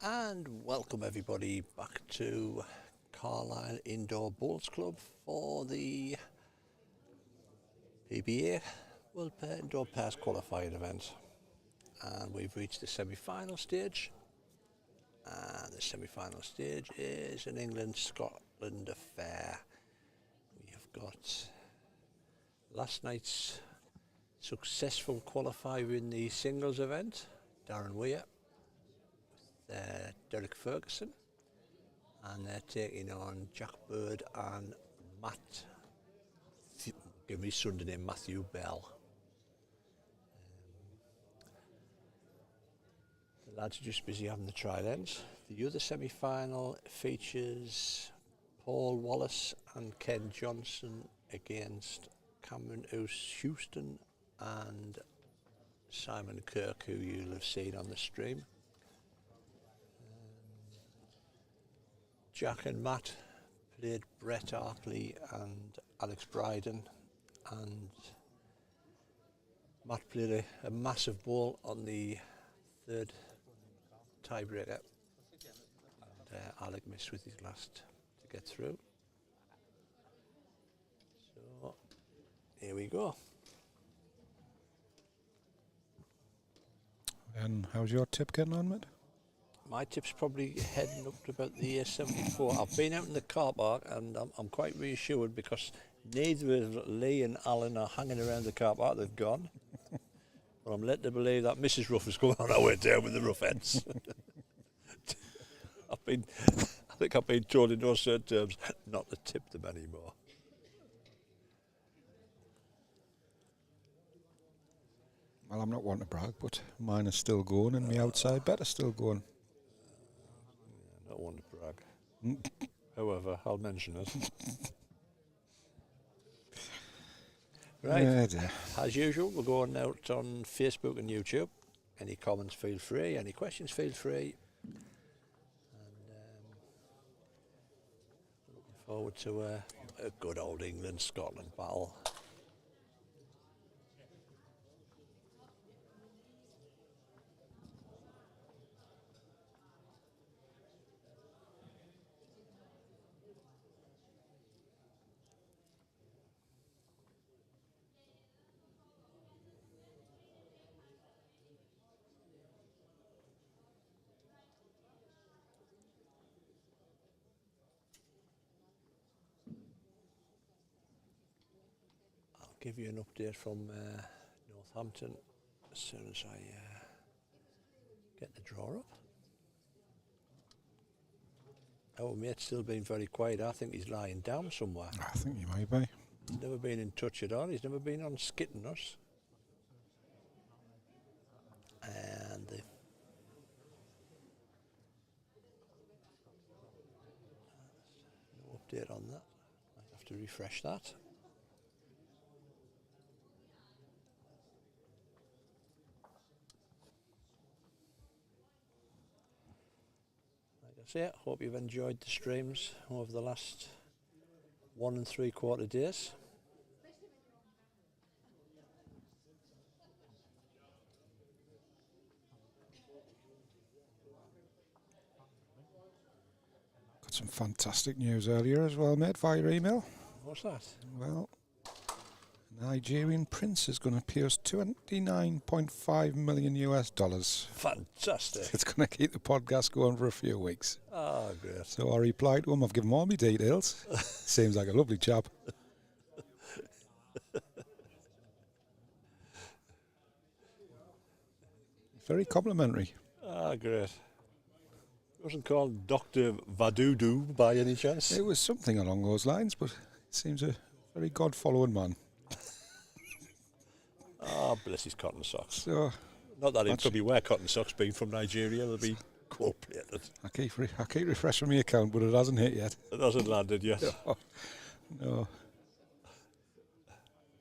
And welcome everybody back to Carlisle Indoor Bowls Club for the PBA World Pair Indoor Pairs qualifying event. And we've reached the semi-final stage. And the semi-final stage is an England-Scotland affair. We have got last night's successful qualifier in the singles event, Darren Weir, Derek Ferguson, and they're taking on Jack Bird and give me his Sunday name, Matthew Bell. The lads are just busy having the trial ends. The other semi-final features Paul Wallace and Ken Johnson against Cameron Houston and Simon Kirk, who you'll have seen on the stream. Jack and Matt played Brett Arkley and Alex Bryden, and Matt played a massive ball on the third tiebreaker, and Alec missed with his last to get through. So here we go. And how's your tip getting on, mate? My tip's probably heading up to about the year 74. I've been out in the car park and I'm quite reassured because neither of Lee and Alan are hanging around the car park. They've gone. But I'm led to believe that Mrs. Ruff is going on our way down with the rough ends. I think I've been told in no certain terms not to tip them anymore. Well, I'm not one to brag, but mine is still going and my outside bet is still going. Not one to brag. However, I'll mention it. Right, as usual, we're going out on Facebook and YouTube. Any comments, feel free. Any questions, feel free. And looking forward to a good old England-Scotland battle. Give you an update from Northampton as soon as I get the draw up. Our mate's still been very quiet. I think he's lying down somewhere. I think you might be. He's never been in touch at all. He's never been on skitting us. And no update on that. Might have to refresh that. So hope you've enjoyed the streams over the last 1 3/4 days. Got some fantastic news earlier as well, mate, via email. What's that? Well, a Nigerian prince is going to pay us $29.5 million US. Fantastic. It's going to keep the podcast going for a few weeks. Oh, great. So I replied to him, I've given him all my details. Seems like a lovely chap. Very complimentary. Ah, great. It wasn't called Dr. Vadudu by any chance? It was something along those lines, but it seems a very God-following man. Ah, bless his cotton socks. So, not that he'll probably wear cotton socks, being from Nigeria, they'll be gold-plated. I keep refreshing my account, but it hasn't hit yet. It hasn't landed yet. No.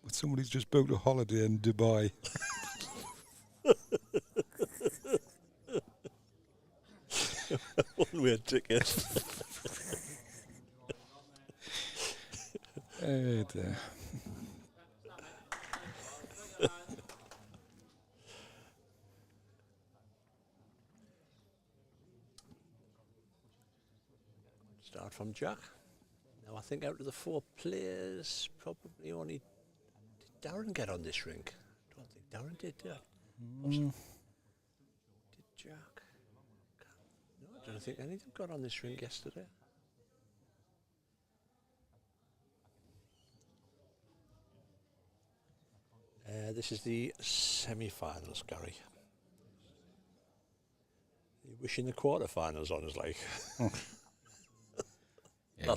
But somebody's just booked a holiday in Dubai. One-way ticket. Oh dear. Start from Jack. Now I think out of the 4 players, probably only did Darren get on this rink. I don't think Darren did. Did Jack? No, I don't think any of them got on this rink yesterday. This is the semi-finals, Gary. You're wishing the quarter-finals on us, like. Yeah,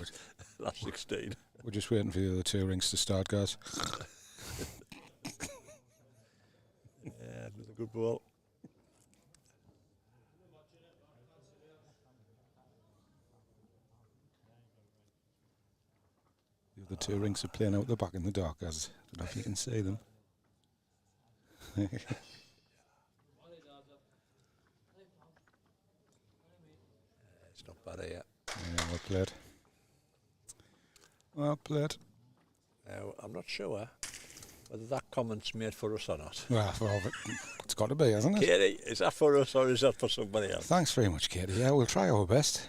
Last 16. we're just waiting for the other 2 rinks to start, guys. Yeah, another good ball. The other 2 rinks are playing out the back in the dark, guys. I don't know if you can see them. It's not bad here. Yeah, well played. Well played. Now, I'm not sure whether that comment's made for us or not. Well, it's got to be, hasn't it? Katie, is that for us or is that for somebody else? Thanks very much, Katie. Yeah, we'll try our best.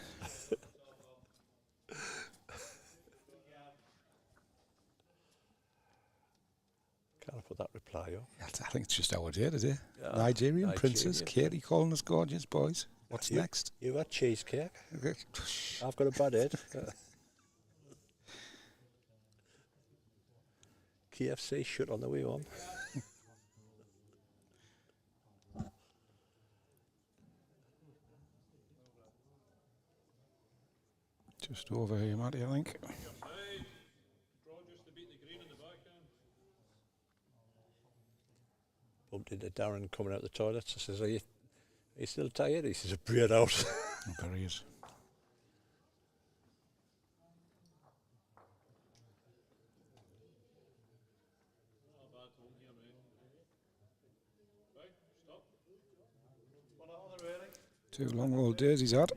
Can't put that reply up. I think it's just our day today. Yeah, Nigerian princess, Nigerian. Katie calling us gorgeous, boys. What's next? You had cheesecake. I've got a bad head. KFC shut on the way home. Just over here, Matty, I think. Bumped into Darren coming out the toilets. I says, are you still tired? He says, a braid out. There he is. Two long old days he's had.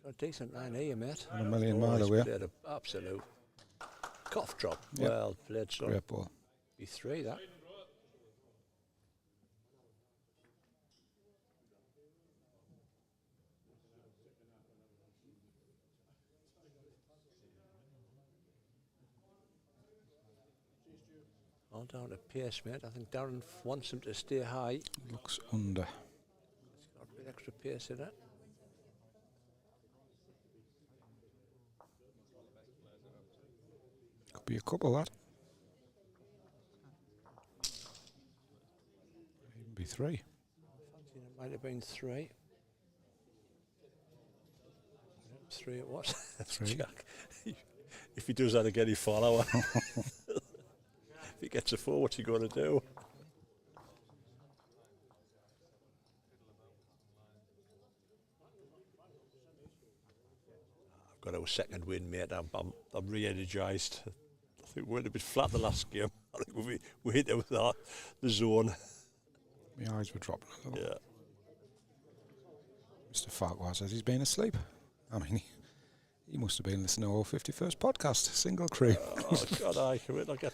A decent line here, mate. And a million mile away. Played an absolute cough drop. Yep. Well played, son. Great ball. Be 3 that. All down to pace, mate. I think Darren wants him to stay high. Looks under. He's got a bit extra pace in it. Could be a couple, that. Even be 3. It might have been 3. 3 it was. 3. Jack. If he does that again, he fall out. If he gets a 4, what's he going to do? I've got our second win, mate. I'm re-energised. I think we went a bit flat the last game. I think we hit it with the zone. My eyes were dropping a little. Yeah. Mr. Farquhar says he's been asleep. I mean, he must have been listening to our 51st podcast, Single Cream. Oh, God, I get.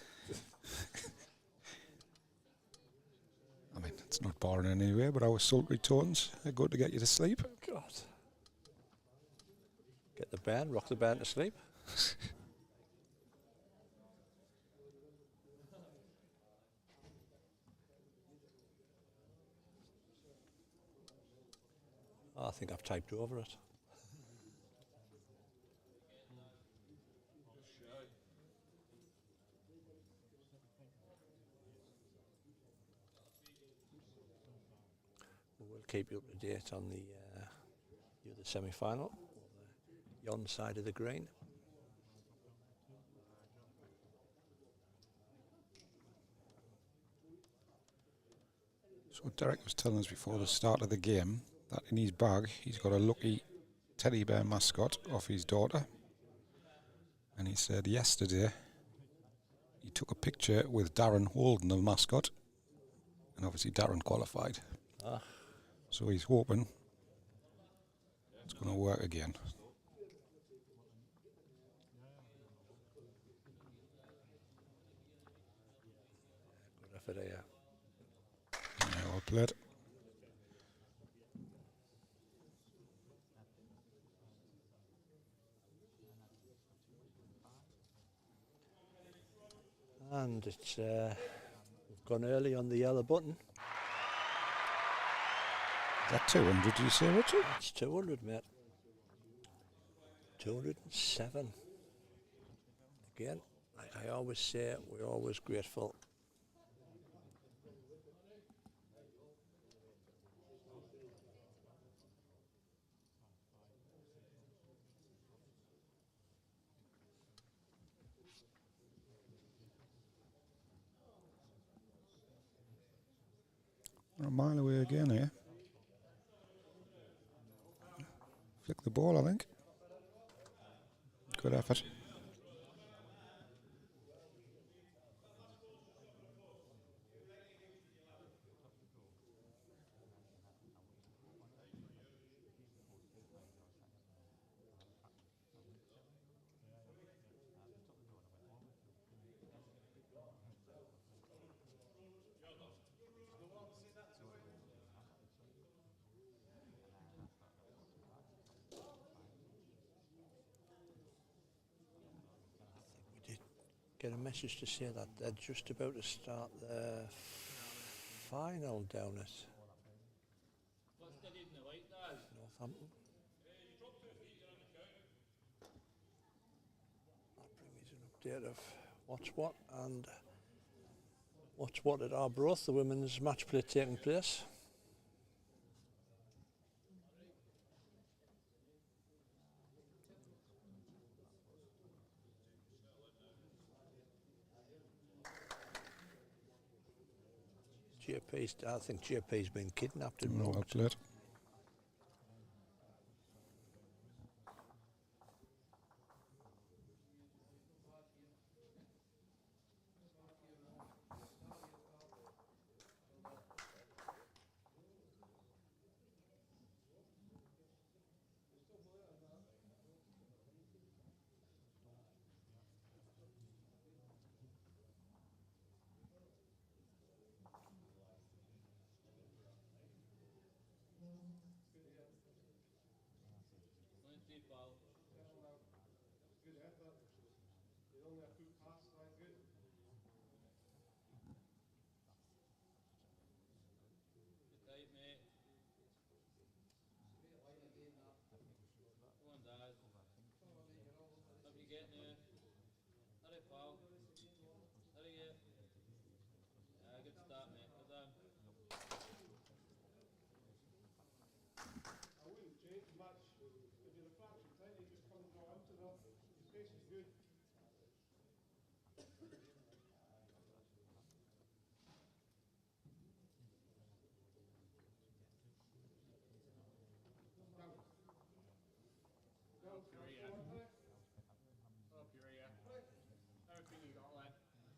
I mean, it's not boring in any way, but our sultry tones are good to get you to sleep. God. Get the band, rock the band to sleep. I think I've typed over it. We'll keep you up to date on the other semi-final, the yon side of the green. So Derek was telling us before the start of the game that in his bag he's got a lucky teddy bear mascot off his daughter. And he said yesterday he took a picture with Darren holding the mascot, and obviously Darren qualified. So he's hoping it's going to work again. for the Yeah, well played. And it's gone early on the yellow button. That 200, you say, Richard? It's 200, mate. 207. Again, like I always say, we're always grateful. A mile away again here. Flick the ball, I think. Good effort. We did get a message to say that they're just about to start the final down at Northampton. That brings an update of what's what and what's what at Arbroath, the women's match play taking place. I think JP's been kidnapped and Well robbed. played.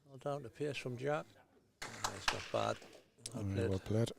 Well down to pace from Jack. It's not bad. Well Yeah, played. well played.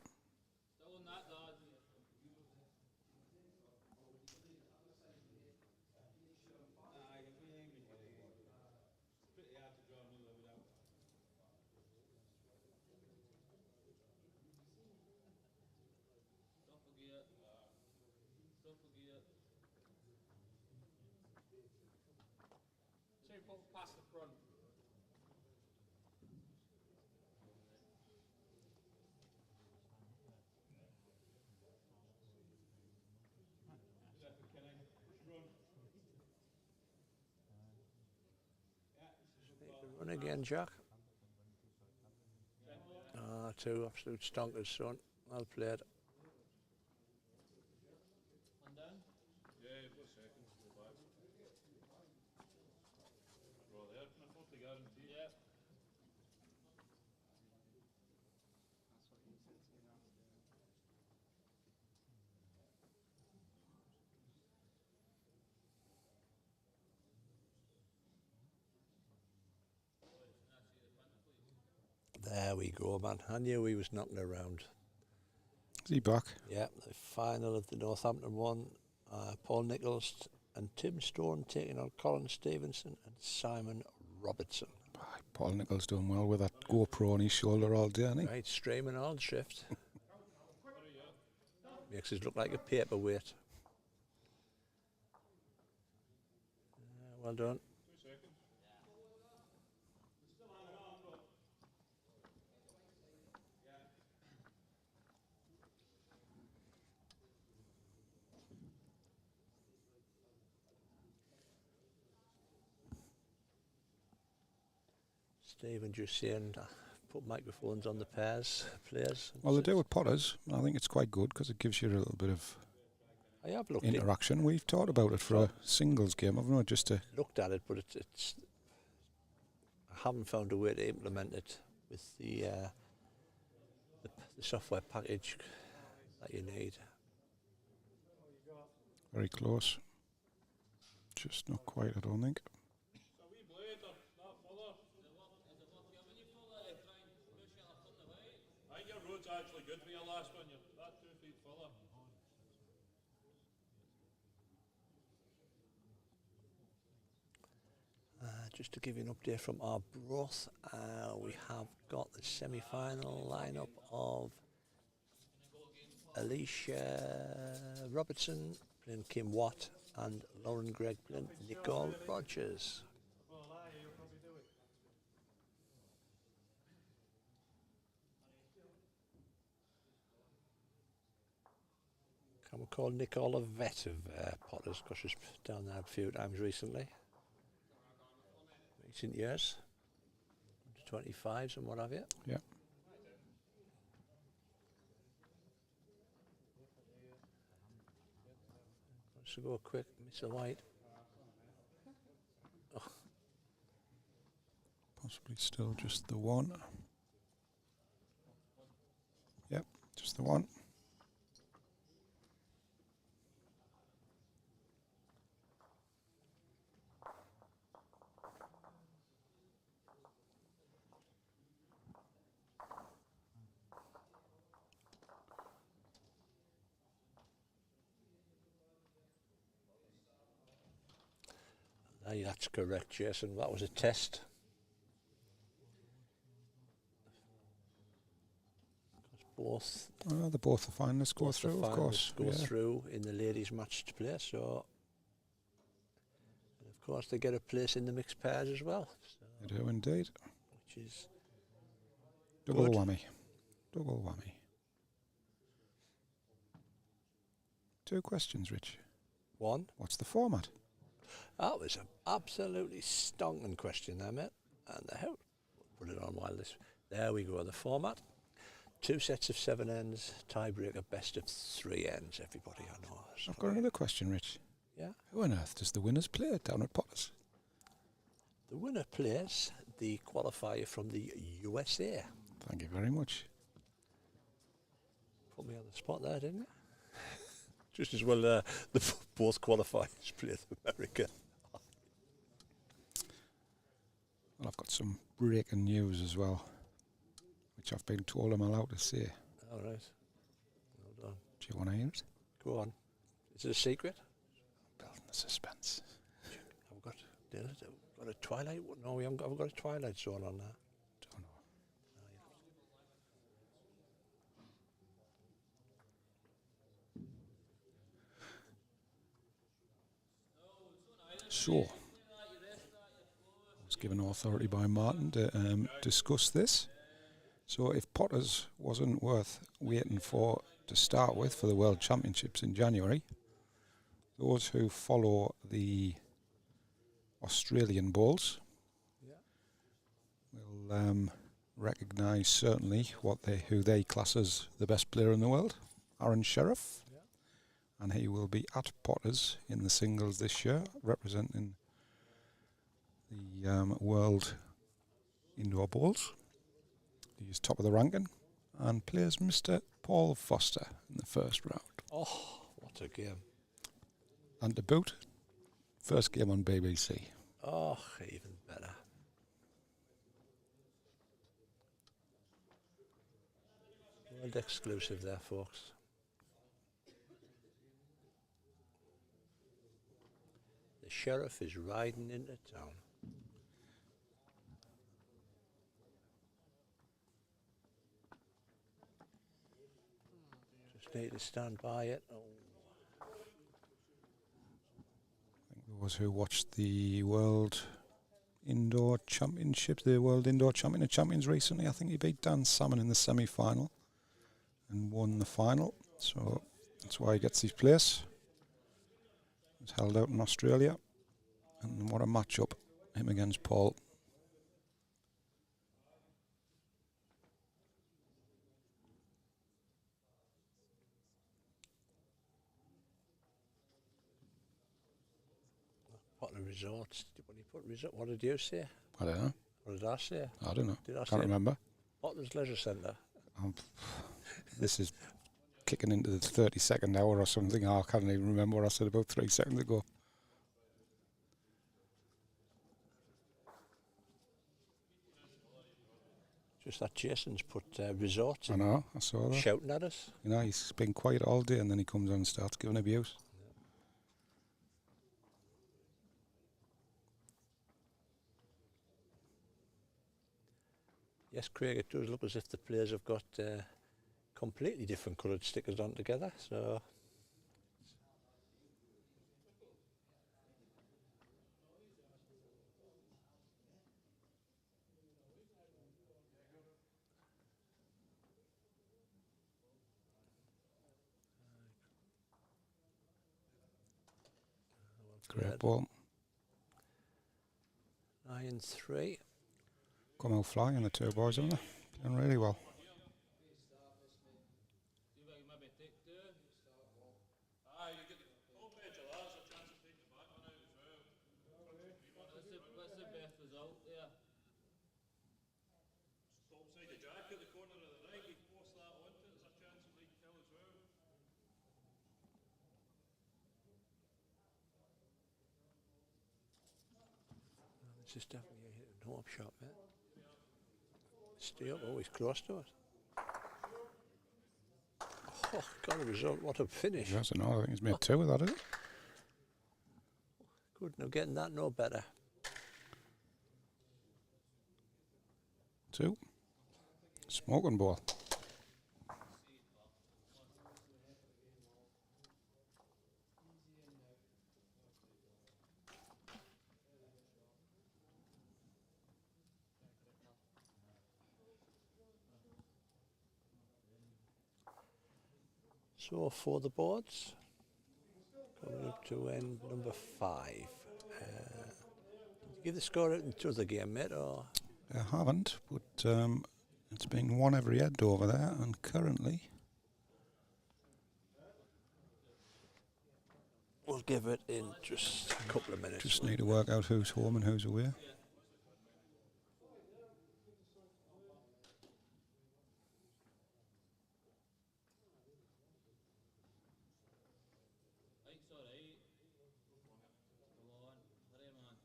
Run again, Jack. Two absolute stonkers, son. Well played. There we go, man. I knew he was knocking around. Is he back? Yeah, the final of the Northampton one. Paul Nichols and Tim Stone taking on Colin Stevenson and Simon Robertson. Paul Nichol's doing well with that GoPro on his shoulder all day, hasn't he? Right, streaming on shift. Makes us look like a paperweight. Well done. Stephen just saying, put microphones on the players. Well, they do with Potters. I think it's quite good because it gives you a little bit of I have looked interaction. We've talked about it for a singles game, haven't we? Just to looked at it, but it's I haven't found a way to implement it with the software package that you need. very close. Just not quite, I don't think. Actually good for your last one. You're that 2 feet further. Just to give you an update from our broth, we have got the semi-final lineup of Alicia Robertson playing Kim Watt and Lauren Gregg playing Nicole Rogers. Can we call Nicole a vet of Potters because she's down there a few times recently? Recent years, 25s and what have you. Yeah. Let's go quick, Mr. White. Oh. Possibly still just the one. Yep, just the one. That's correct, Jason. That was a test. Well, both the finalists go through, of course. Go through in the ladies' match to play. So, and of course, they get a place in the mixed pairs as well. So, They do indeed. which is Double good. whammy. Double whammy. 2 questions, Rich. One. What's the format? That was an absolutely stonking question there, mate. And the hell, put it on while this. There we go. The format: 2 sets of 7 ends, tiebreaker, best of 3 ends. Everybody, I know. I've got another question, Rich. Yeah. Who on earth does the winners play down at Potters? The winner plays the qualifier from the USA. Thank you very much. Put me on the spot there, didn't you? Just as well both qualifiers play America. Well, I've got some breaking news as well, which I've been told I'm allowed to say. All right. Well done. Do you want to hear it? Go on. Is it a secret? Building the suspense. Have we got a Twilight? No, we haven't got, have we got a Twilight Zone on there? Don't know. So, I was given authority by Martin to discuss this. So if Potters wasn't worth waiting for to start with for the World Championships in January, those who follow the Australian Bowls will recognise certainly who they class as the best player in the world, Aaron Sheriff. And he will be at Potters in the singles this year, representing the World Indoor Bowls. He's top of the ranking and plays Mr. Paul Foster in the first round. Oh, what a game. And to boot, first game on BBC. Oh, even better. World exclusive there, folks. The Sheriff is riding into town. need to stand by it. Oh. I think those who watched the World Indoor Championships, the World Indoor Champion of Champions recently, I think he beat Dan Salmon in the semi-final and won the final. So that's why he gets his place. It's held out in Australia. And what a matchup, him against Paul. What the resorts? When you put resort, what did you say? I don't know. What did I say? I don't know. Did I Can't say remember. Potter's Leisure Centre? This is kicking into the 32nd hour or something. I can't even remember what I said about 3 seconds ago. Just that Jason's put resorts I in, know, I saw that. shouting at us. You know, he's been quiet all day and then he comes on and starts giving abuse. Yes, Craig, it does look as if the players have got completely different coloured stickers on together. So Great ball. 9-3. Come out flying, the two boys, haven't they? Doing really well. What's the best result there? Topside the jack at the corner of the right, you force that onto it, there's a chance it might kill as well. This is definitely a hit and hope shot, mate. Stay up, always close to it. Oh, got a result. What a finish. Yes, I know. I think he's made two with that, isn't he? Good, no getting that no better. 2. Smoking ball. So for the boards, coming up to end number 5. Give the score out into the game, mate, or? I haven't, but it's been one every head over there, and currently We'll give it in just a couple of minutes. just need to work out who's home and who's away. It's alright. Come on, hurry man.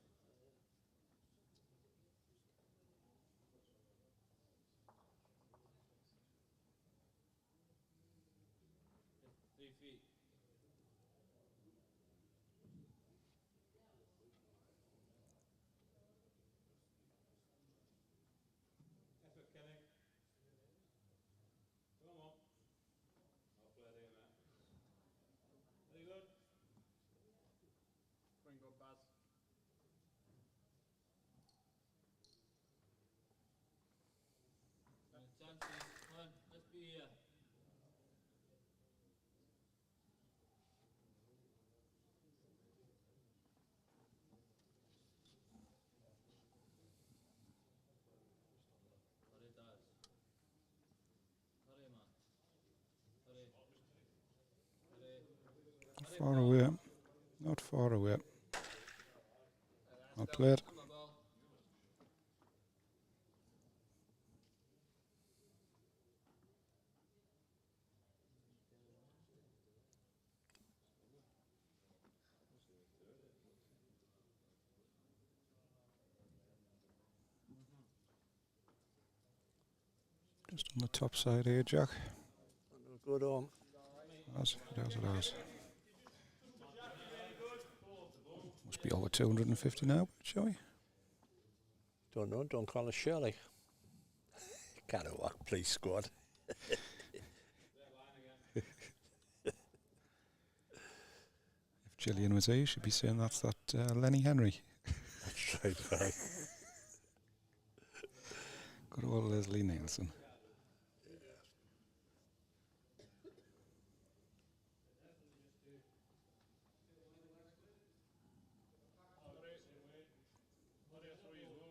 Three feet. Effort, Kenny. Come on. I'll play there, mate. Very good. Bring up Baz. Chances, come on, let's be here. Hurry, Daz. Hurry, man. Hurry. Hurry. Far away. Not far away. I'll play it. Come on, ball. Just on the top side here, Jack. Good on. It has. Must be over 250 now, shall we? Don't know, don't call us Shirley. Can't work, please, squad. Gillian was here, you should be saying that's that Lenny Henry. That's right, right. Good old Leslie Nielsen.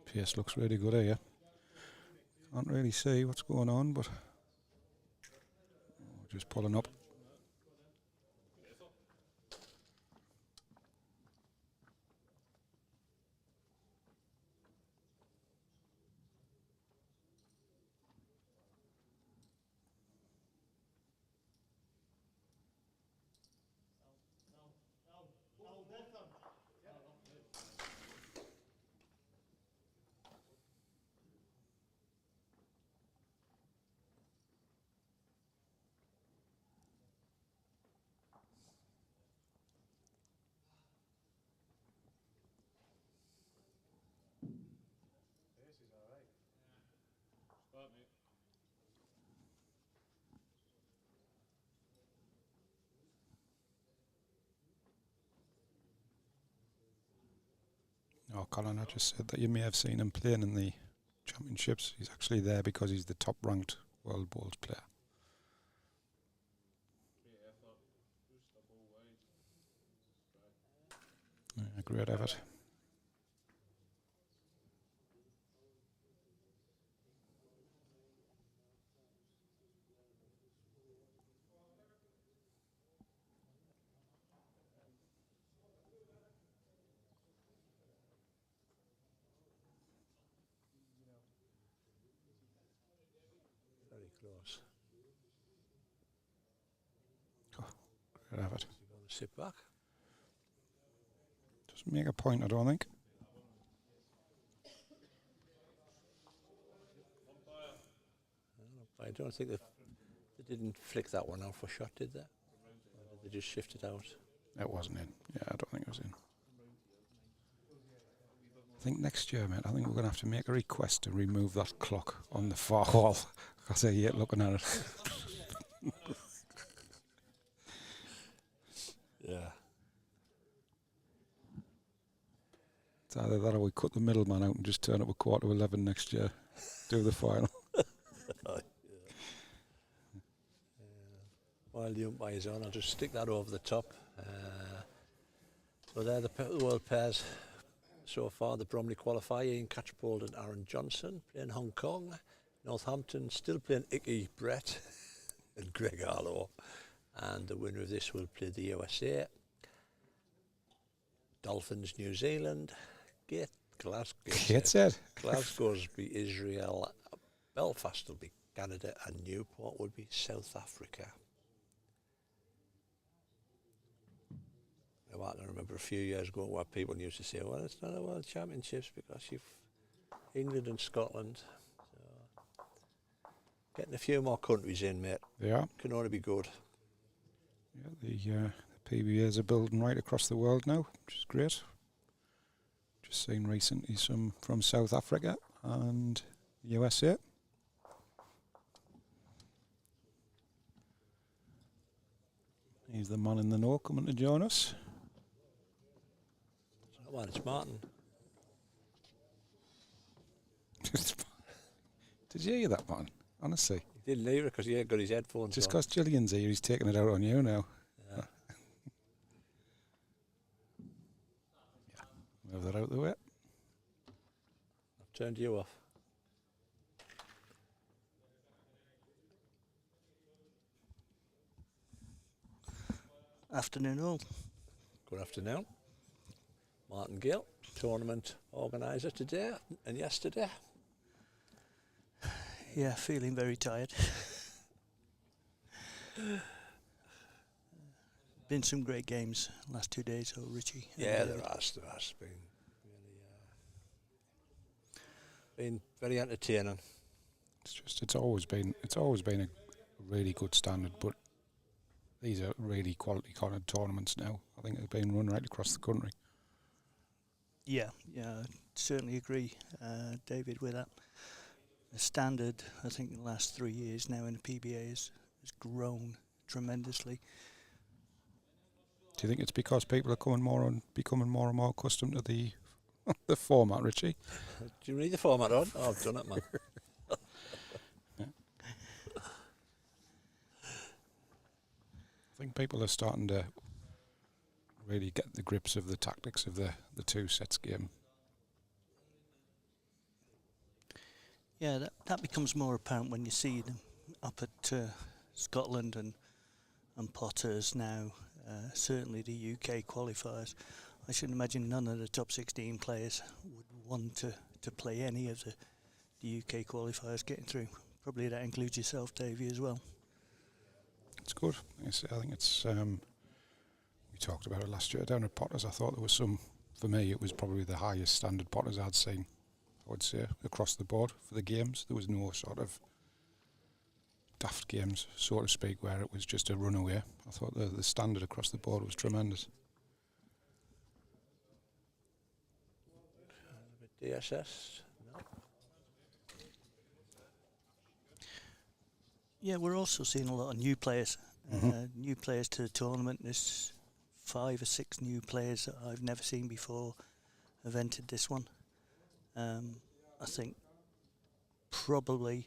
Pace looks really good here. Can't really see what's going on, but just pulling up. Start, mate. Oh, Colin, I just said that you may have seen him playing in the championships. He's actually there because he's the top-ranked world bowls player. Great effort. Pushed the ball wide. Yeah, great effort. Very close. Great effort. You want to sit back? Doesn't make a point, I don't think. I don't think they didn't flick that one out for shot, did they? Or did they just shift it out? It wasn't in. Yeah, I don't think it was in. I think next year, mate, I think we're going to have to make a request to remove that clock on the far wall because I hate looking at it. Yeah. It's either that or we cut the middleman out and just turn up at 11:15 next year, do the final. While the umpire's on, I'll just stick that over the top. So they're the world pairs so far. The Bromley qualifier, Ian Catchpole and Aaron Johnson playing Hong Kong. Northampton still playing Icky Brett and Greg Harlow. And the winner of this will play the USA. Dolphins, New Zealand. Glasgow's be Israel. Belfast will be Canada. And Newport will be South Africa. I can remember a few years ago where people used to say, well, it's not a World Championships because you've England and Scotland. So getting a few more countries in, mate. Yeah. Can only be good. Yeah, the PBAs are building right across the world now, which is great. Just seen recently some from South Africa and USA. He's the man in the know coming to join us. Well, it's Martin. Did you hear that, man? Honestly. He didn't either because he ain't got his headphones Just on. because Gillian's here, he's taking it out on you now. Yeah. Move that out of the way. I've turned you off. Afternoon all. Good afternoon. Martin Gill, tournament organiser today and yesterday. Yeah, feeling very tired. Been some great games last 2 days, so Richie. Yeah, there has been really been very entertaining. It's always been a really good standard, but these are really quality kind of tournaments now. I think they're being run right across the country. Yeah, I certainly agree, David, with that. The standard, I think, in the last 3 years now in the PBA has grown tremendously. Do you think it's because people are becoming more and more accustomed to the the format, Richie? Do you read the format on? Oh, I've done it, man. I think people are starting to really get the grips of the tactics of the two sets game. Yeah, that becomes more apparent when you see them up at Scotland and Potters now. Certainly the UK qualifiers. I should imagine none of the top 16 players would want to play any of the UK qualifiers getting through. Probably that includes yourself, Davey, as well. It's good. I think it's. We talked about it last year down at Potters. I thought there was some. For me, it was probably the highest standard Potters I'd seen. I would say across the board for the games. There was no sort of daft games, so to speak, where it was just a runaway. I thought the standard across the board was tremendous. DSS? No. Yeah, we're also seeing a lot of new players. New players to the tournament. There's 5 or 6 new players that I've never seen before have entered this one. I think probably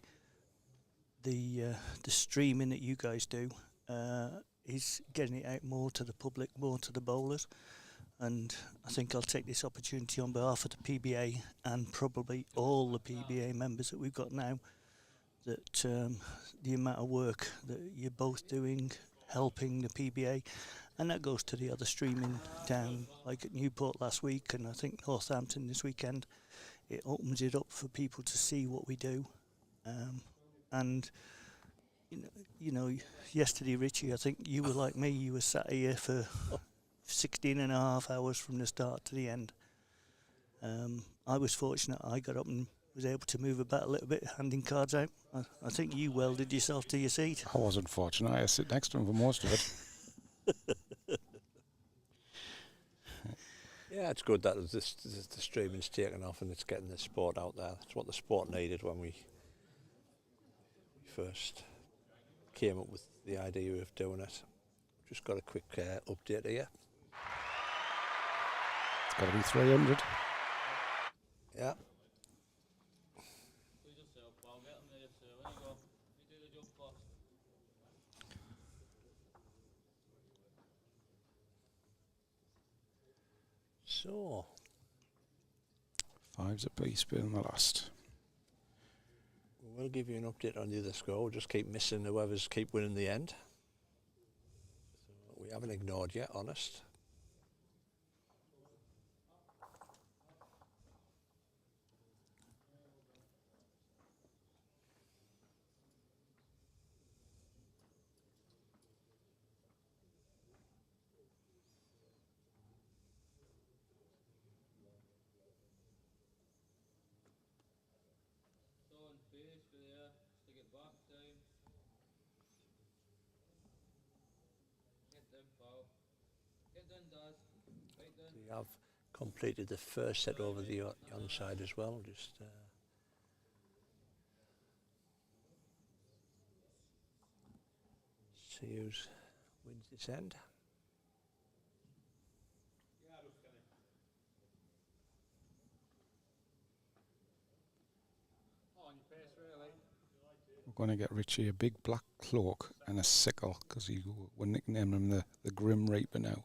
the streaming that you guys do is getting it out more to the public, more to the bowlers. And I think I'll take this opportunity on behalf of the PBA and probably all the PBA members that we've got now, that the amount of work that you're both doing, helping the PBA, and that goes to the other streaming down, like at Newport last week, and I think Northampton this weekend. It opens it up for people to see what we do. And, you know, yesterday, Richie, I think you were like me, you were sat here for 16 and a half hours from the start to the end. I was fortunate I got up and was able to move about a little bit, handing cards out. I think you welded yourself to your seat. I wasn't fortunate. I sit next to him for most of it. Yeah, it's good that the streaming's taken off and it's getting the sport out there. It's what the sport needed when we first came up with the idea of doing it. Just got a quick update here. It's got to be 300. Yeah. So, 5's apiece being the last. we'll give you an update on the other score. We'll just keep missing whoever's keep winning the end. So we haven't ignored yet, honest. We have completed the first set over the onside as well. Just see who wins this end. We're going to get Richie a big black cloak and a sickle, because we're nicknaming him the Grim Reaper now.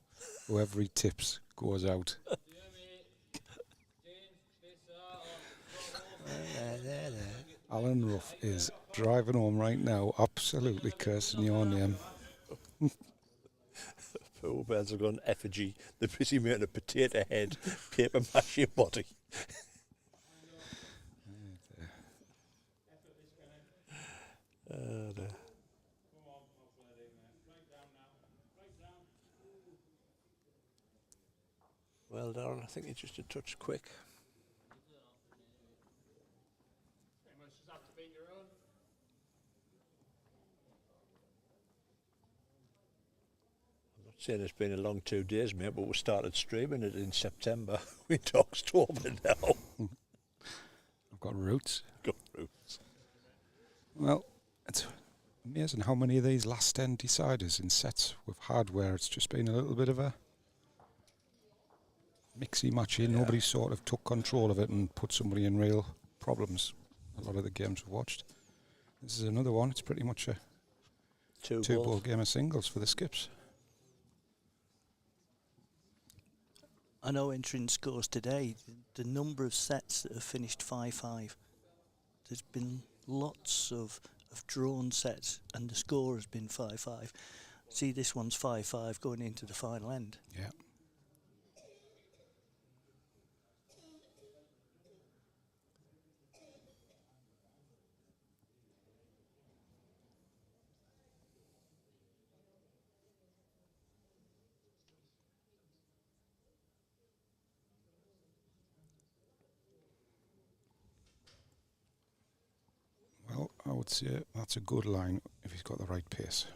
Whoever he tips goes out. Alan Ruff is driving home right now, absolutely cursing your name. Poor birds have gone effigy. They're busy making a potato head, paper mache body. Well, Darren, I think it's just a touch quick. I'm not saying it's been a long 2 days, mate, but we started streaming it in September. We're into October now. I've got roots. Got roots. Well, Amazing how many of these last 10 deciders in sets we've had where it's just been a little bit of a mixy-matchy. Yeah. Nobody sort of took control of it and put somebody in real problems. A lot of the games we've watched. This is another one. It's pretty much a two-ball game of singles for the skips. I know entering scores today, the number of sets that have finished 5-5. There's been lots of drawn sets, and the score has been 5-5. See, this one's 5-5 going into the final end. Yeah. Well, I would say that's a good line if he's got the right pace.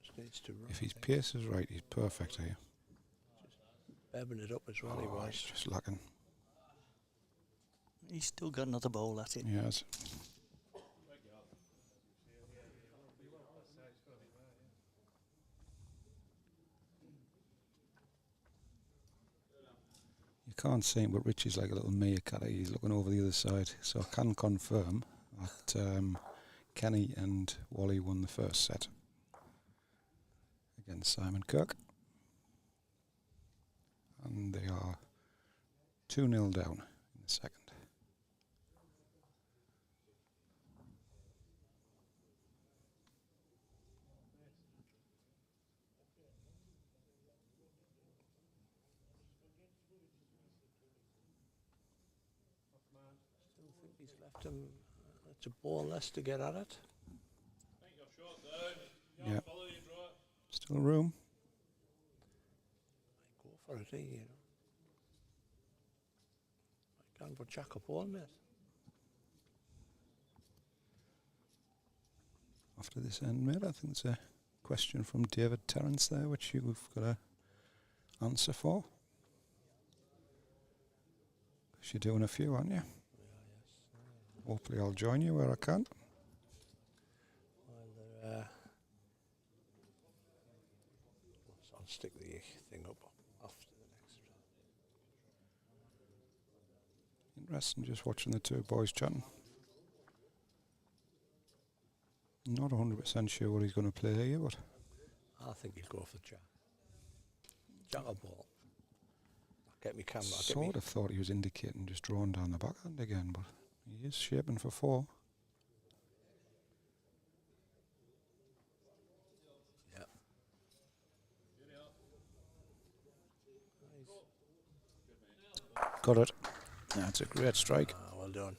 Just needs to run. If his pace is right, he's perfect here. Bebbing it up as well, he He's was. just lacking. He's still got another bowl at it. Yes. You can't see him, but Richie's like a little meerkat. He's looking over the other side. So I can confirm that Kenny and Wally won the first set against Simon Kirk. And they are 2-0 down in the second. Still think he's left him. It's a ball less to get at it. Think you're short down. Yeah. Follow you draw it. Still room. Go for it, you know. I can for Jack up all, mate. After this end, mate, I think there's a question from David Terrence there, which you've got to answer for. 'Cause you're doing a few, aren't you? Yeah, yes. Hopefully I'll join you where I can. Well, I'll stick the thing up after the next round. Interesting just watching the two boys chatting. Not 100% sure what he's going to play here, but I think he'll go for Jack. Jack or ball. I'll get me camera. sort of thought he was indicating just drawing down the backhand again, but he is shaping for 4. Yeah. Got it. That's a great strike. Well done.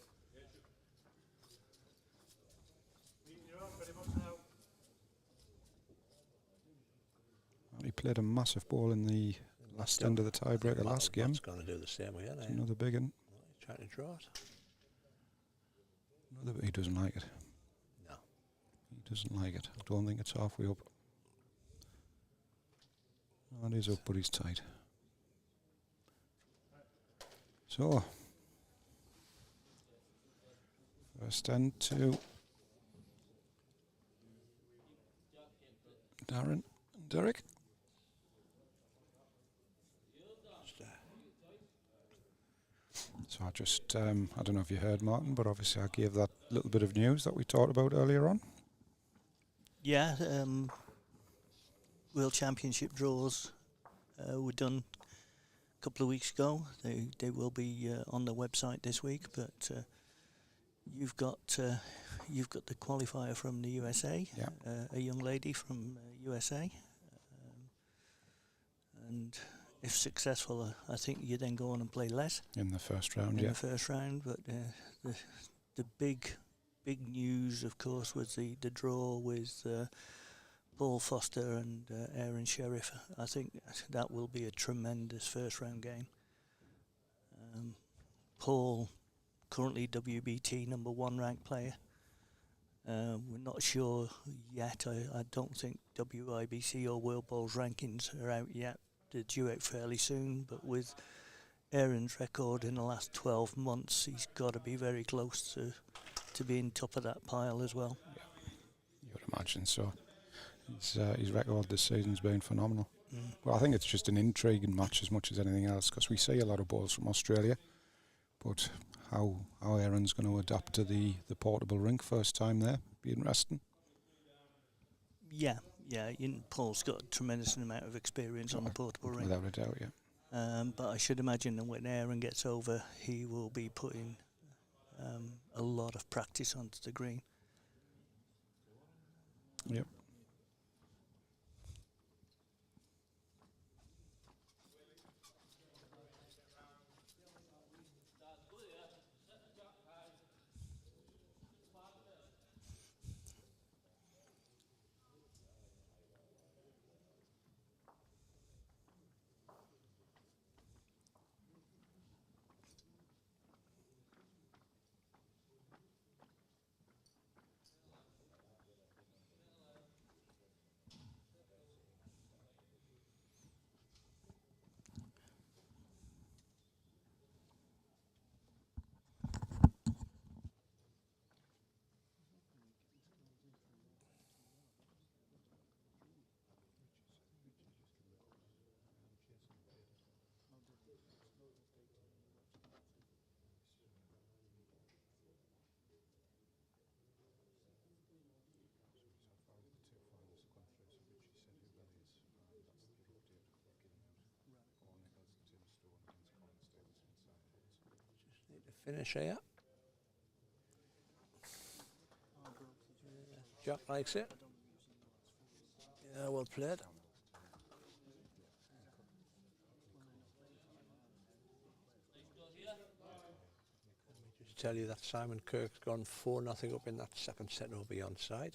He played a massive ball in the last end of the tiebreaker last game. He's going to do the same again. It's another big one. He's trying to draw it. He doesn't like it. No. He doesn't like it. I don't think it's halfway up. No, it is up, but he's tight. So, first end to Darren and Derek. So I just, I don't know if you heard, Martin, but obviously I gave that little bit of news that we talked about earlier on. Yeah, World Championship draws were done a couple of weeks ago. They will be on the website this week, but you've got the qualifier from the USA, Yeah. a young lady from USA, and if successful, I think you then go on and play Les In the first round, in yeah. the first round. But the big news, of course, was the draw with Paul Foster and Aaron Sheriff. I think that will be a tremendous first round game. Paul, currently WBT number 1 ranked player. We're not sure yet. I don't think WIBC or World Bowls rankings are out yet. They're due out fairly soon, but with Aaron's record in the last 12 months, he's got to be very close to being top of that pile as well. You would imagine. So his record this season's been phenomenal. Well, I think it's just an intriguing match as much as anything else, because we see a lot of balls from Australia, but how Aaron's going to adapt to the portable rink first time there, be interesting. Yeah. Paul's got a tremendous amount of experience on the portable rink. Without a doubt, yeah. But I should imagine that when Aaron gets over, he will be putting a lot of practice onto the green. Yep. Need to finish here. Jack likes it. Yeah, well played. Just tell you that Simon Kirk's gone 4-0 up in that second set, and will be onside.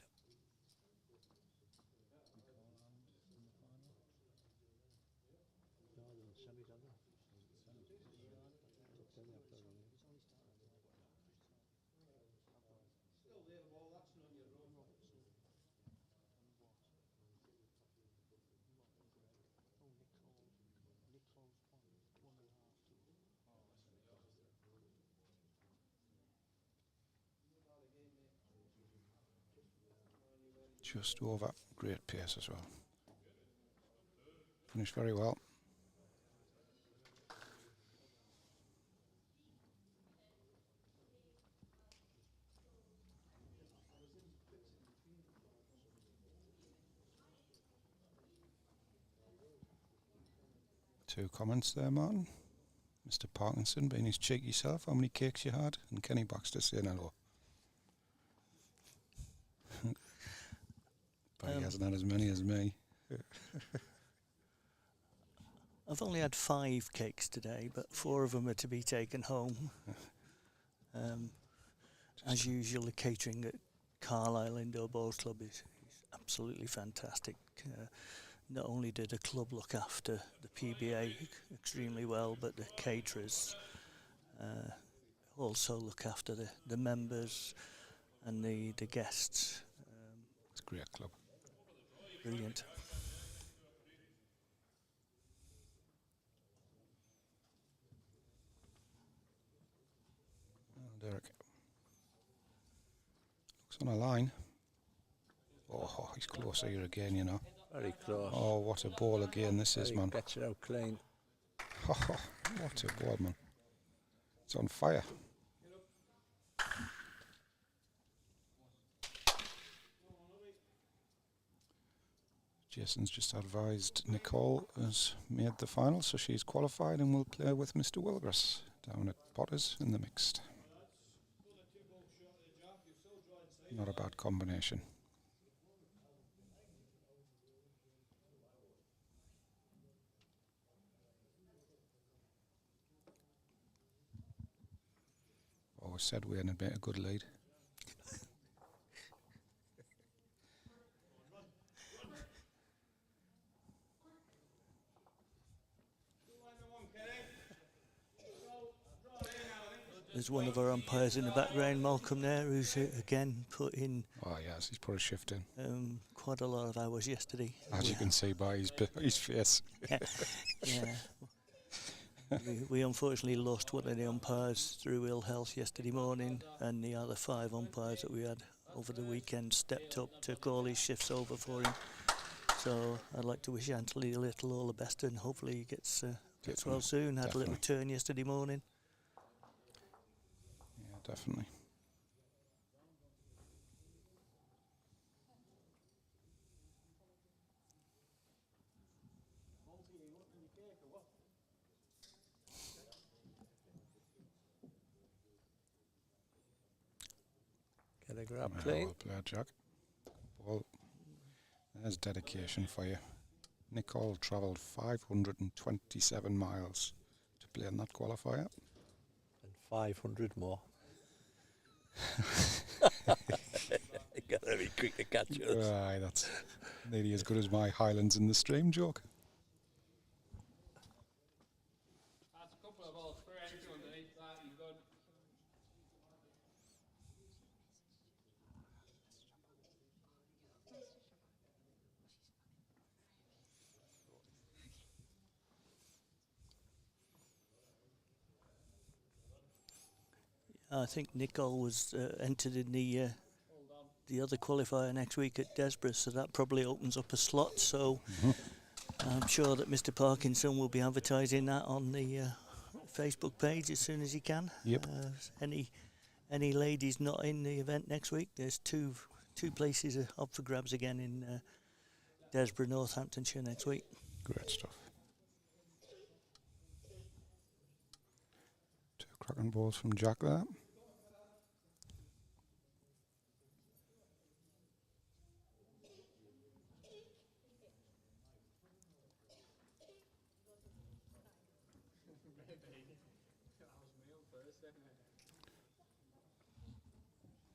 Just over. Great pace as well. Finished very well. Two comments there, Martin. Mr. Parkinson being his cheeky self, how many cakes you had? And Kenny Baxter saying hello. But he hasn't had as many as me. I've only had 5 cakes today, but 4 of them are to be taken home. As usual, the catering at Carlisle Indoor Bowls Club is absolutely fantastic. Not only did the club look after the PBA extremely well, but the caterers also look after the members and the guests. It's a great club. Brilliant. Oh, Derek. Looks on a line. Oh, he's closer here again, you know. Very close. Oh, what a ball again this is, man. Gets it out clean. Oh, what a ball, man. It's on fire. Jason's just advised Nicole has made the final, so she's qualified and will play with Mr. Wilgers down at Potters in the mixed. Not a bad combination. Always said Weir had made a good lead. There's one of our umpires in the background, Malcolm there, who's again put in Oh yes, he's put a shift in. quite a lot of hours yesterday. As you can see by his face. Yeah. We unfortunately lost one of the umpires through ill health yesterday morning, and the other 5 umpires that we had over the weekend stepped up, took all his shifts over for him. So I'd like to wish Anthony Little all the best, and hopefully he gets well soon. Had a little turn yesterday morning. Yeah, definitely. Get a grab Yeah, clean. well played, Jack. Well, there's dedication for you. Nicole travelled 527 miles to play in that qualifier. And 500 more. You gotta be quick to catch us. Aye, that's nearly as good as my Highlands in the Stream joke. That's a couple of balls for anything underneath that, you've got. I think Nicole was entered in the other qualifier next week at Desborough, so that probably opens up a slot. So I'm sure that Mr. Parkinson will be advertising that on the Facebook page as soon as he can. Yep. Any ladies not in the event next week? There's two places up for grabs again in Desborough, Northamptonshire next week. Great stuff. Two cracking balls from Jack there.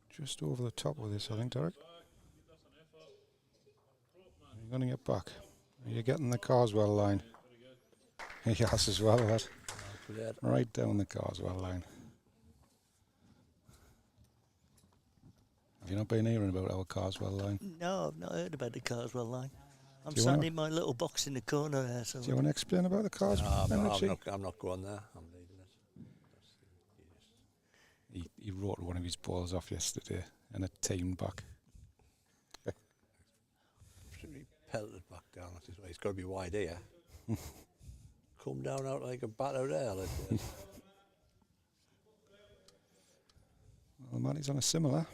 Just over the top with this, I think, Derek. You're going to get back. Are you getting the Carswell line? He has as well, that. Right down the Carswell line. Have you not been hearing about our Carswell line? No, I've not heard about the Carswell line. I'm Do you sat wanna- in my little box in the corner there. So Do you want to explain about the Carswell line, Richie? I'm not going there. I'm leaving it. He wrote one of his balls off yesterday and it teamed back. He pelted back down. That's his way. It's got to be wide here. Come down out like a bat out there. Like this. Well, Matty's on a similar.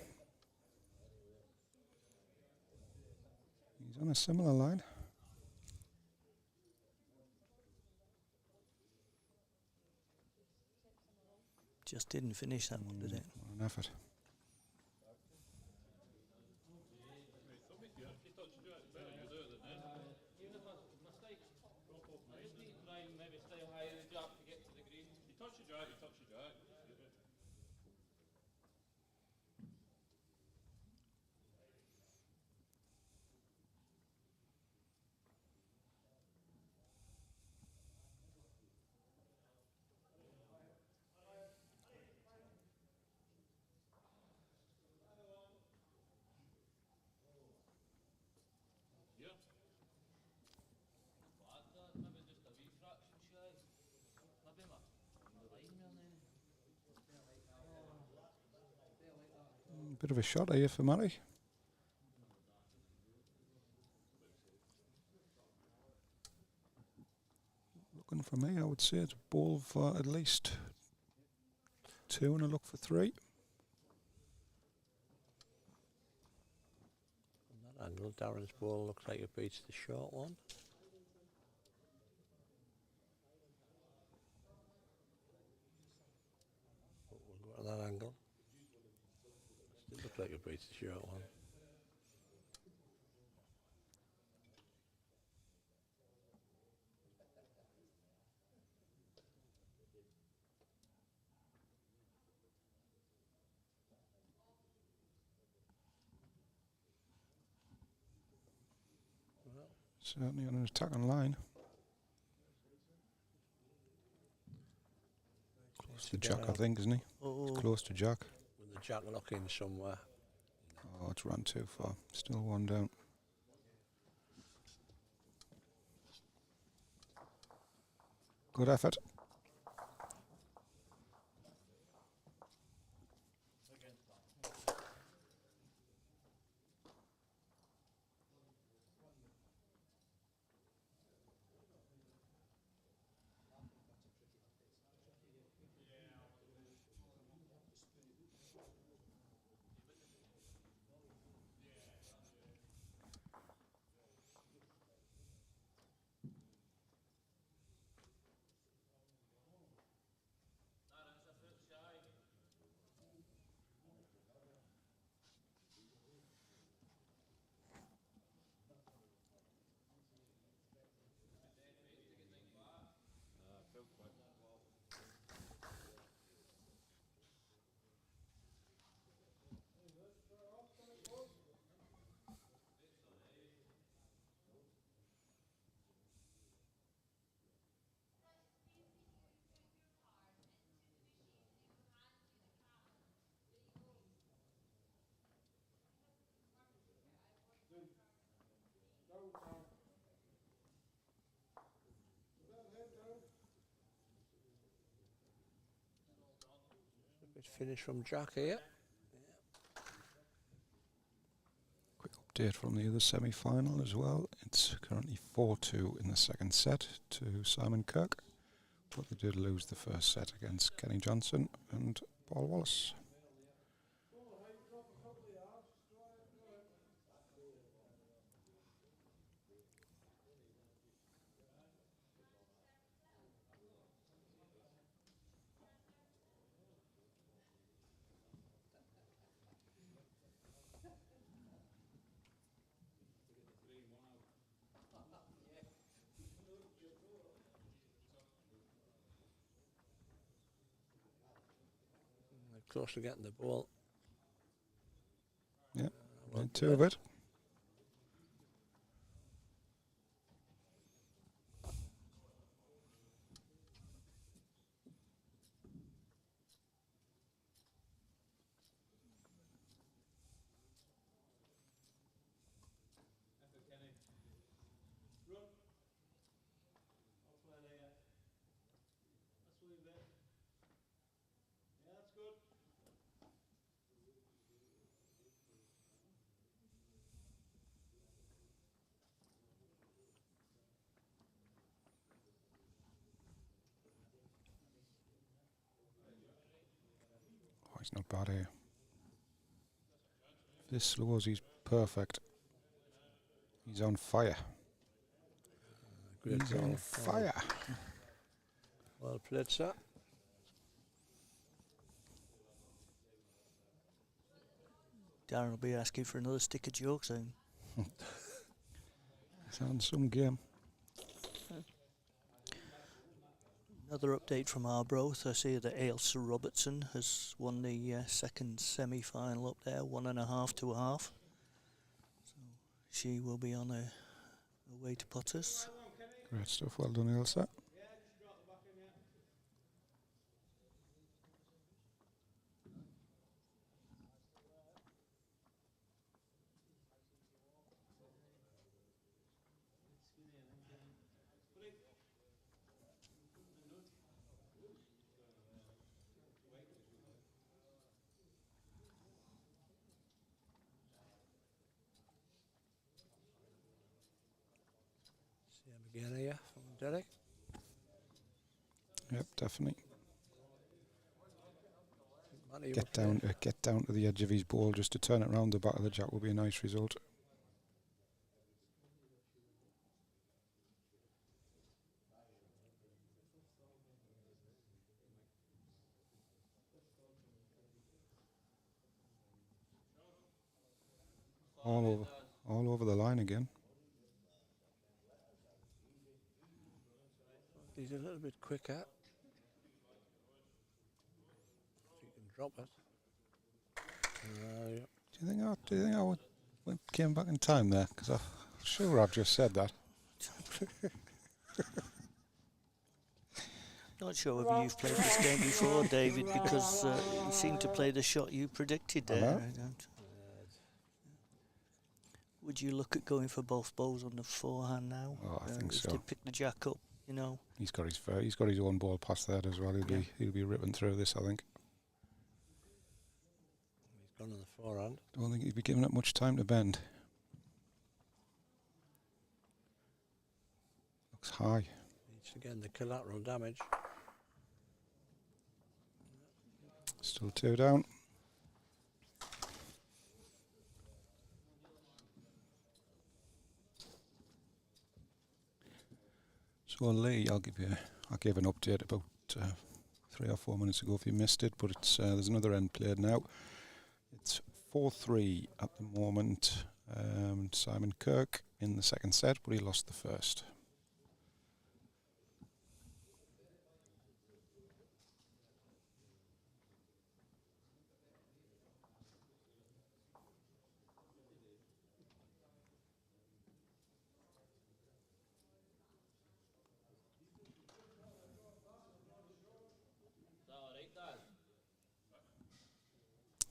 He's on a similar line. just didn't finish that one, did it? What an effort. Bit of a shot here for Matty. Looking for me, I would say it's a ball for at least 2 and a look for 3. From that angle, Darren's ball looks like it beats the short one. But we'll go at that angle. Still looks like it beats the short one. Certainly on an attacking line. Close to Jack, I think, isn't he? Oh, It's close to Jack. With the jack lock in somewhere. Oh, it's run too far. Still one down. Good effort. Good finish from Jack here. Quick update from the other semi-final as well. It's currently 4-2 in the second set to Simon Kirk, but they did lose the first set against Kenny Johnson and Paul Wallace. They're close to getting the ball. Yeah, Well did two of it. Oh, he's not bad here. If this slows, he's perfect. He's on fire. Great He's ball. on fire. Well played, sir. Darren will be asking for another stick of jokes soon. He's on some game. Another update from Arbroath. I see that Ailsa Robertson has won the second semi-final up there, 1.5 to 1/2. So she will be on her way to Potters. Great stuff. Well done, Ilsa. See him again here from Derek. Yep, definitely. Matty, Get down to the edge of his ball just to turn it round the back of the jack will be a nice result. All over the line again. He's a little bit quicker. If you can drop it. Yeah. Do you think I came back in time there? Because I'm sure I've just said that. Not sure whether you've played this game before, David, because you seem to play the shot you predicted there. I don't. Would you look at going for both balls on the forehand now? Oh, I think if so. they pick the jack up, you know. He's got his own ball past that as well. He'll be ripping through this, I think. He's gone on the forehand. Don't think he'd be giving it much time to bend. Looks high. Needs to get in the collateral damage. Still 2 down. So Lee, I gave an update about 3 or 4 minutes ago if you missed it, but it's there's another end played now. It's 4-3 at the moment. Simon Kirk in the second set, but he lost the first.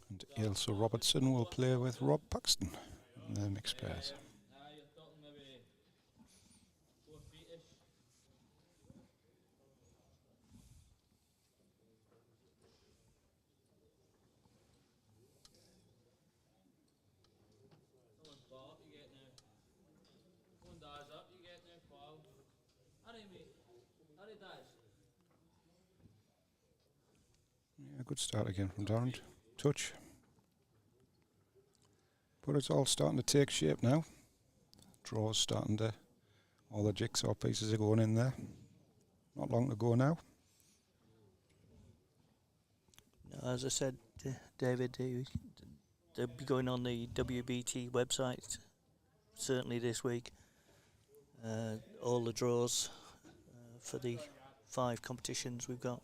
And Ailsa Robertson will play with Rob Paxton in the mixed pairs. You're talking maybe 4 feet-ish. good start again from Darren. Touch. But it's all starting to take shape now. Draws starting to, all the jigsaw pieces are going in there. Not long to go now. As I said, David, they'll be going on the WBT website certainly this week. All the draws for the 5 competitions we've got.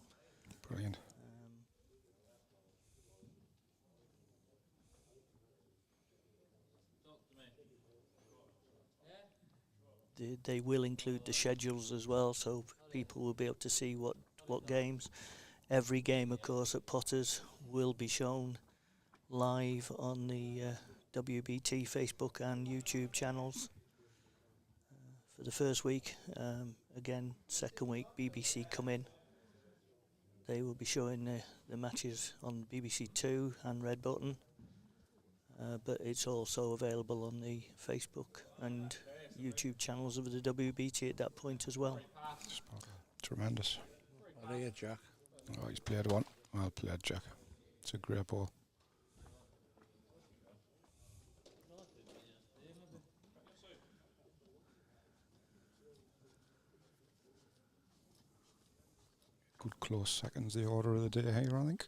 Brilliant. They will include the schedules as well, so people will be able to see what games. Every game, of course, at Potters will be shown live on the WBT Facebook and YouTube channels for the first week. Again, second week, BBC come in. They will be showing the matches on BBC Two and Red Button, but it's also available on the Facebook and YouTube channels of the WBT at that point as well. Tremendous. What are you, Jack? Oh, he's played one. Well played, Jack. It's a great ball. Good close seconds, the order of the day here, I think.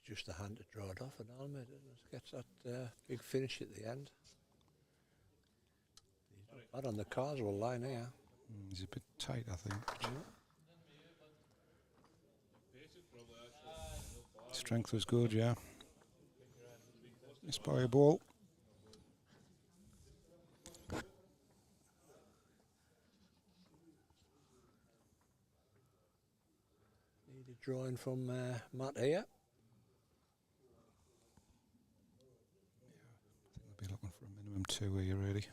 Just a hand to draw it off and all, mate. It gets that big finish at the end. He's not bad on the Carswell line here. He's a bit tight, I think. Strength was good, yeah. Missed by a ball. Needed drawing from Matt here. Be looking for a minimum 2 here, really.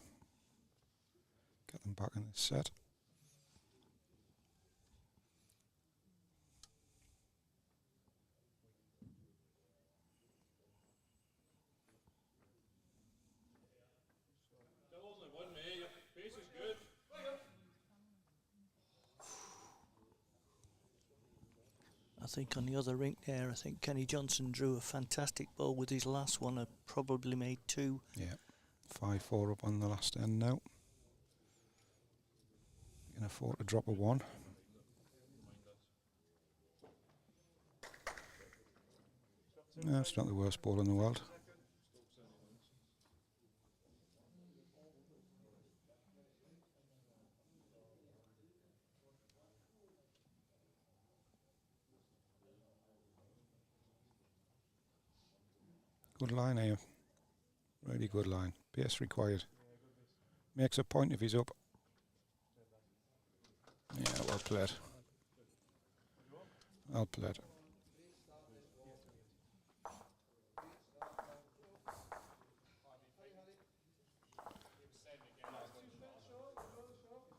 Get them back in this set. Still only one, mate. Your pace is good. I think on the other rink there, I think Kenny Johnson drew a fantastic ball with his last one. Probably made 2. Yeah. 5-4 up on the last end now. Can afford to drop a 1. No, it's not the worst ball in the world. Good line here. Really good line. Pace required. Makes a point if he's up. Yeah, well played. Well played.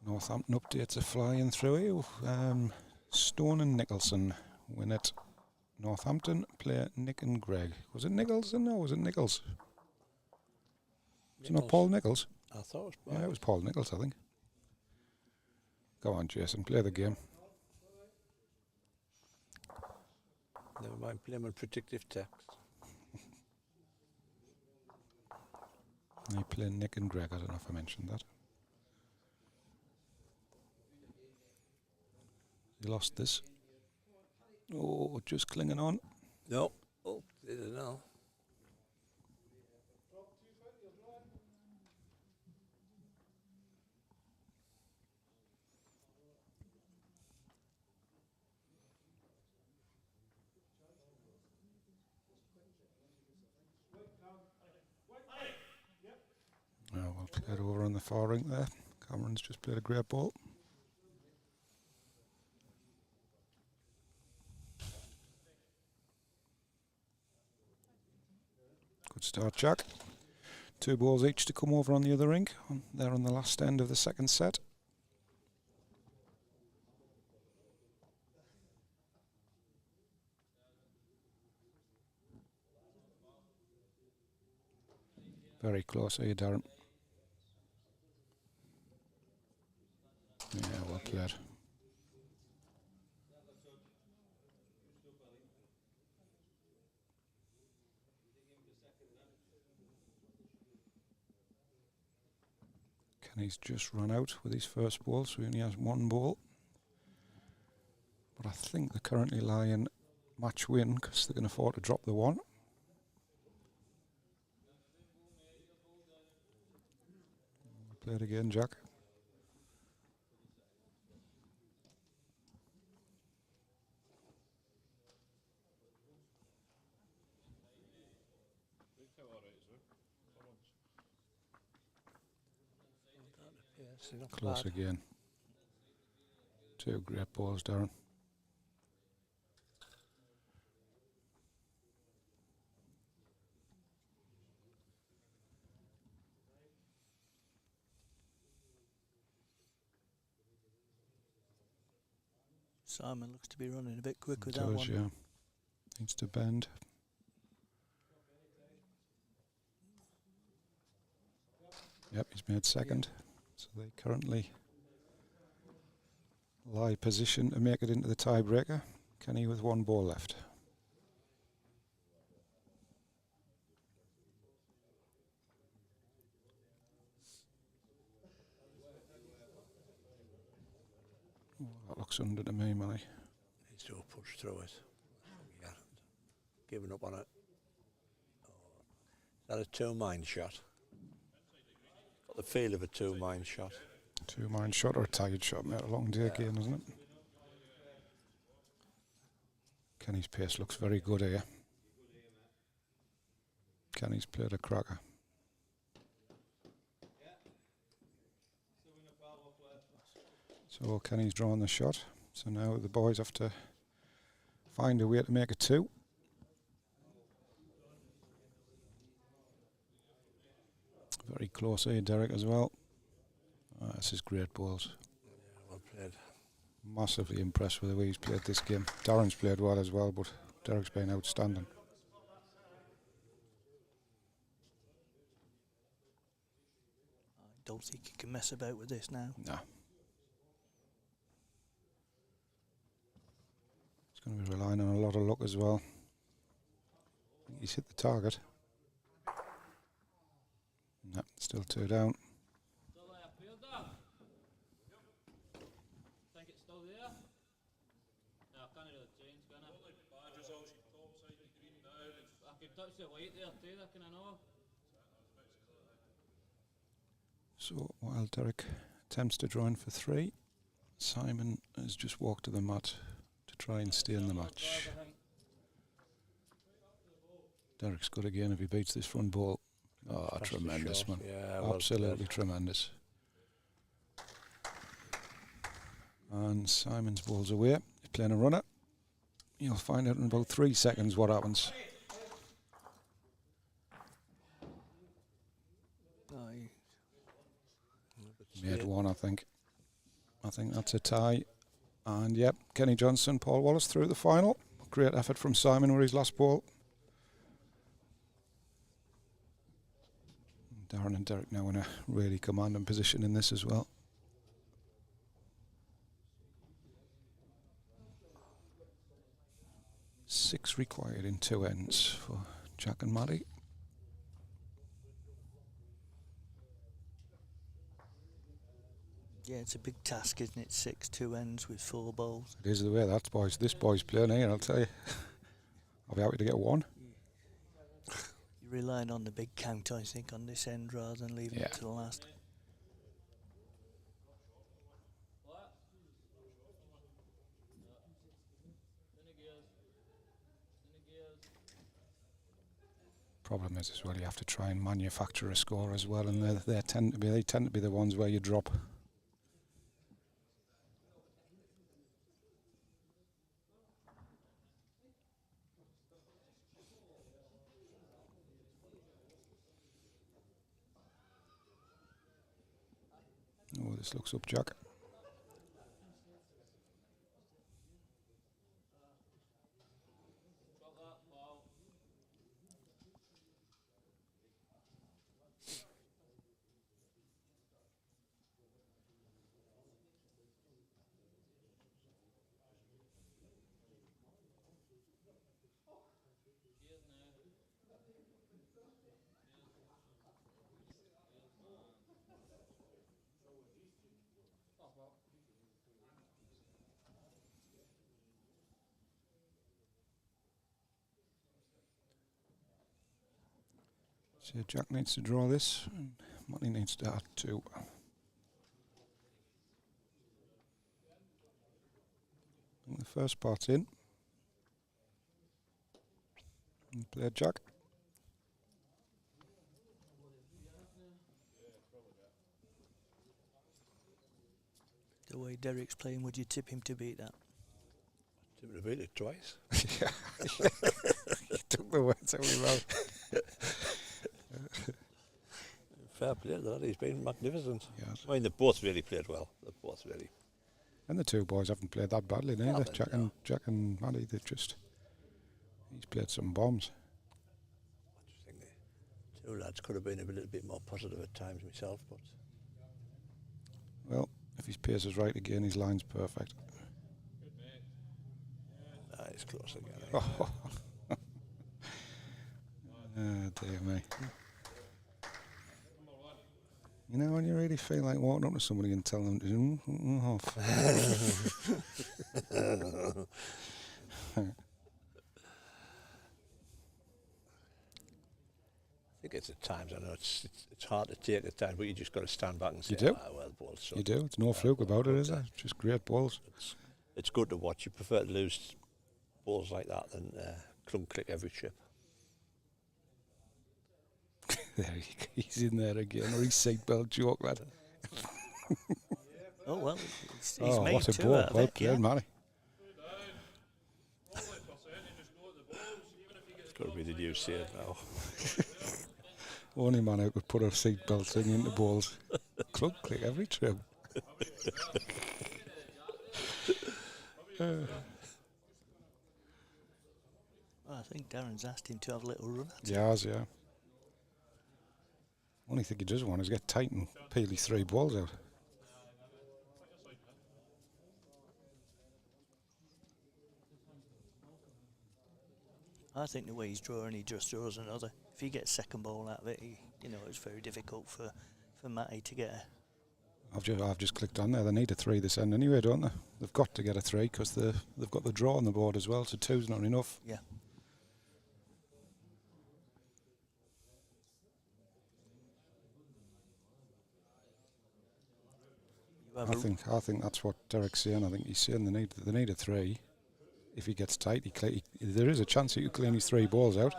Northampton updates are flying through here. Stone and Nicholson win it. Northampton play Nick and Greg. Was it Nicholson? No, was it Nichols? Was it not Paul Nichols? I thought it was Paul. Yeah, it was Paul Nichols, I think. Go on, Jason, play the game. Never mind playing with predictive text. They play Nick and Greg. I don't know if I mentioned that. He lost this. Oh, just clinging on. No. Oh, did it now? Oh, well played over on the far rink there. Cameron's just played a great ball. Good start, Jack. 2 balls each to come over on the other rink. They're on the last end of the second set. Very close here, Darren. Yeah, well played. Kenny's just run out with his first ball, so he only has one ball. But I think they're currently lying match win because they can afford to drop the one. Play it again, Jack. Close again. Two great balls, Darren. Simon looks to be running a bit quick with It that does, one. yeah. Needs to bend. Yep, he's made second. So they currently lie position to make it into the tiebreaker. Kenny with one ball left. Oh, that looks under to me, Manny. Needs to push through it. Yeah. Giving up on it. Is that a two-mine shot? Got the feel of a two-mine shot. Two-mine shot or a tired shot, mate. A long day again, isn't it? Kenny's pace looks very good here. Kenny's played a cracker. So Kenny's drawn the shot. So now the boys have to find a way to make it two. Very close here, Derek, as well. This is great balls. Yeah, well played. Massively impressed with the way he's played this game. Darren's played well as well, but Derek's been outstanding. I don't think you can mess about with this now. No. He's going to be relying on a lot of luck as well. I think he's hit the target. No, still two down. Still there, cleared that? Think it's still there? Yeah, I can't really change, can I? Badges all top side the green now. I could touch the white there too, that can I know? So while Derek attempts to draw in for three, Simon has just walked to the mat to try and stay in the match. Derek's good again if he beats this front ball. Oh, Past the tremendous, shot. man. Yeah, well Absolutely played. tremendous. And Simon's ball's away. He's playing a runner. You'll find out in about 3 seconds what happens. Made one, I think. I think that's a tie. And yep, Kenny Johnson, Paul Wallace through the final. Great effort from Simon with his last ball. Darren and Derek now in a really commanding position in this as well. Six required in two ends for Jack and Maddie. Yeah, it's a big task, isn't it? 6 2 ends with 4 balls. It is the way that this boy's playing here, I'll tell you. I'll be happy to get one. You're relying on the big count, I think, on this end rather than leaving it to the last. Problem is as well, you have to try and manufacture a score as well, and they tend to be the ones where you drop. Oh, this looks up, Jack. So Jack needs to draw this, and Matty needs to add 2. And the first part's in. And play Jack. The way Derek's playing, would you tip him to beat that? Didn't reveal it twice. Yeah. He took the words out of my mouth. Fair play to that. He's been magnificent. Yes. I mean, they both really played well. They both really. And the 2 boys haven't played that badly neither. Jack and Matty, they've just... He's played some bombs. I just think the 2 lads could have been a little bit more positive at times myself, but... Well, if his pace is right again, his line's perfect. It's close again. Oh, dear me. You know when you really feel like walking up to somebody and telling them to off. I think it's at times, I know it's hard to take at times, but you just got to stand back and say, You do. Well, balls. So You do. It's no fluke about it, is it? Just great balls. It's good to watch. You prefer to lose balls like that than clunk click every chip. There he's in there again, or his seatbelt joke, lad. Oh, well, he's Oh, made what a 2 ball. out of Well it, played, Matty. It's got to be the new save now. Only man who could put a seatbelt thing into balls. Clunk click every trip. I think Darren's asked him to have a little run at it. Yes, yeah. Only thing he does want is get tight and peel his 3 balls out. I think the way he's drawing, he just draws another. If he gets second ball out of it, it's very difficult for Matty to get a... I've just clicked on there. They need a 3 this end anyway, don't they? They've got to get a 3 because they've got the draw on the board as well, so 2's not enough. Yeah. I think that's what Derek's saying. I think he's saying they need a 3. If he gets tight, there is a chance he could clean his 3 balls out.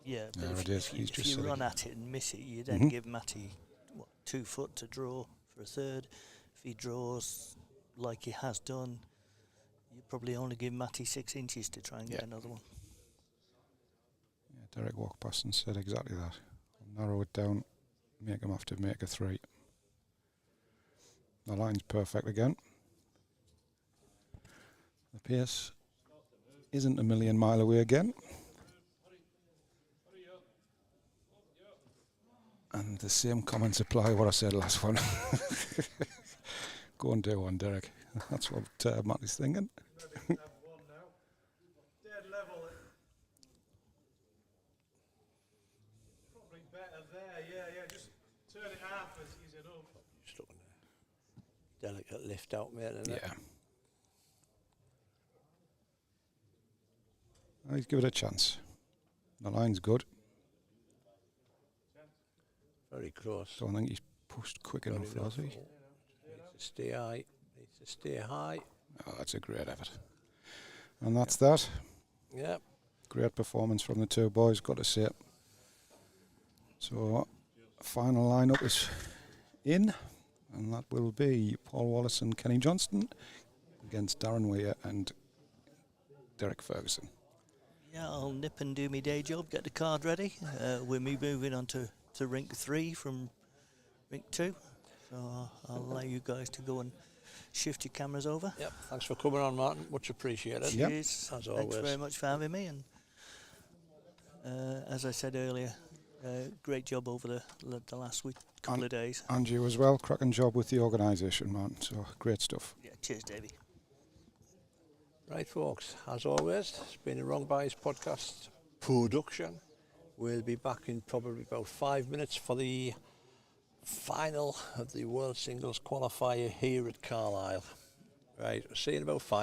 Yeah, but There it is. He's just if you silly. run at it and miss it, you then give Matty 2 foot to draw for a third. If he draws like he has done, you probably only give Matty 6 inches to try and get another one. Yeah, Derek walked past and said exactly that. I'll narrow it down, make him have to make a 3. The line's perfect again. The pace isn't a million mile away again. And the same comments apply what I said last one. Go and do one, Derek. That's what Matty's thinking. Dead level. Probably better there, yeah. Just turn it half as easy enough. Just looking at delicate lift out, mate. Isn't it? Yeah. Let's give it a chance. The line's good. Very close. Don't think he's pushed quick enough, has he? Needs to stay high. Needs to stay high. Oh, that's a great effort. And that's that. Yep. Great performance from the 2 boys, got to say. So, final lineup is in, and that will be Paul Wallace and Kenny Johnston against Darren Weir and Derek Ferguson. Yeah, I'll nip and do my day job, get the card ready. We'll be moving on to rink 3 from rink 2. So I'll allow you guys to go and shift your cameras over. Yep. Thanks for coming on, Martin. Much appreciated. Yep. Cheers. As Thanks always. very much for having me. And as I said earlier, great job over the last week, couple of days. And you as well, cracking job with the organisation, man. So, great stuff. Yeah, cheers, Davey. Right, folks. As always, it's been a Wrong Bias podcast production. We'll be back in probably about 5 minutes for the final of the World Singles Qualifier here at Carlisle. Right, see you in about 5